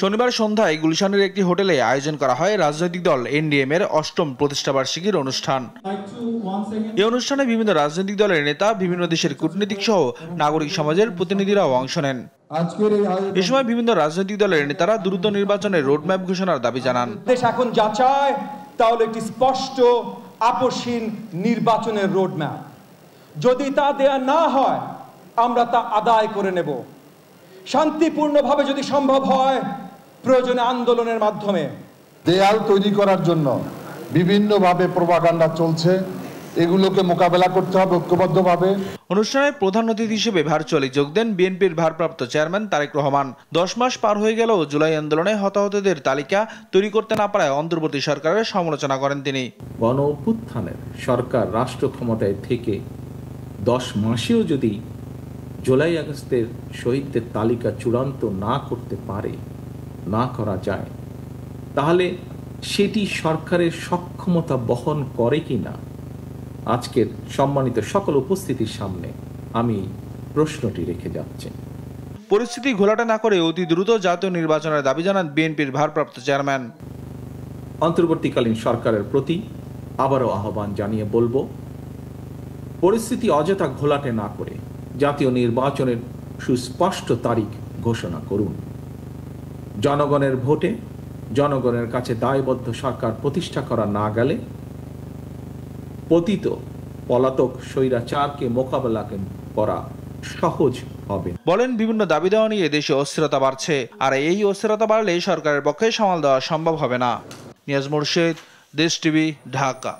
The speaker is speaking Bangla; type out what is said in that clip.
শনিবার সন্ধ্যায় গুলশানের একটি হোটেলে আয়োজন করা হয় রাজনৈতিক দল এনডিএম এর ৮ম প্রতিষ্ঠাবার্ষিকীর অনুষ্ঠান। এই অনুষ্ঠানে বিভিন্ন রাজনৈতিক দলের নেতা, বিভিন্ন দেশের কূটনীতিক সহ নাগরিক সমাজের প্রতিনিধিরাও অংশ নেন। এ সময় বিভিন্ন রাজনৈতিক দলের নেতারা দ্রুত নির্বাচনের রোডম্যাপ ঘোষণার দাবি জানান। দেশ এখন যা চায় তাহলে একটি স্পষ্ট আপসহীন নির্বাচনের রোডম্যাপ। যদি তা দেয়া না হয় আমরা তা আদায় করে নেব, শান্তিপূর্ণভাবে যদি সম্ভব হয় প্রয়োজনে আন্দোলনের মাধ্যমে। দেয়াল তৈরি করার জন্য বিভিন্নভাবে প্রপাগান্ডা চলছে, এগুলোকে মোকাবেলা করতে হবে ঐক্যবদ্ধভাবে। অনুষ্ঠানে প্রধান অতিথি হিসেবে ভার্চুয়ালি যোগ দেন বিএনপির ভারপ্রাপ্ত চেয়ারম্যান তারেক রহমান। 10 মাস পার হয়ে গেলেও জুলাই আন্দোলনে হতাহতদের তালিকা তৈরি করতে না পারায় অন্তর্বর্তী সরকারের সমালোচনা করেন তিনি। গণ অভ্যুত্থানের সরকার রাষ্ট্র ক্ষমতায় থেকে 10 মাসেও যদি জুলাই আগস্টের শহীদদের তালিকা চূড়ান্ত না করতে পারে, না করা যায়, তাহলে সেটি সরকারের সক্ষমতা বহন করে কিনা আজকের সম্মানিত সকল উপস্থিতির সামনে আমি প্রশ্নটি রেখে যাচ্ছি। পরিস্থিতি ঘোলাটে না করে অতি দ্রুত জাতীয় নির্বাচনের দাবি জানান বিএনপির ভারপ্রাপ্ত চেয়ারম্যান। অন্তর্বর্তীকালীন সরকারের প্রতি আবারও আহ্বান জানিয়ে বলবো, পরিস্থিতি অযথা ঘোলাটে না করে জাতীয় নির্বাচনের সুস্পষ্ট তারিখ ঘোষণা করুন। জনগণের ভোটে জনগণের কাছে দায়বদ্ধ সরকার প্রতিষ্ঠা করা না গেলে পতিত পলাতক স্বৈরাচারকে মোকাবেলা করা সহজ হবে। বলেন, বিভিন্ন দাবি দেওয়া নিয়ে দেশে অস্থিরতা বাড়ছে, আর এই অস্থিরতা বাড়লে সরকারের পক্ষে সামাল দেওয়া সম্ভব হবে না। নিয়াজ মুর্শেদ, দেশ টিভি, ঢাকা।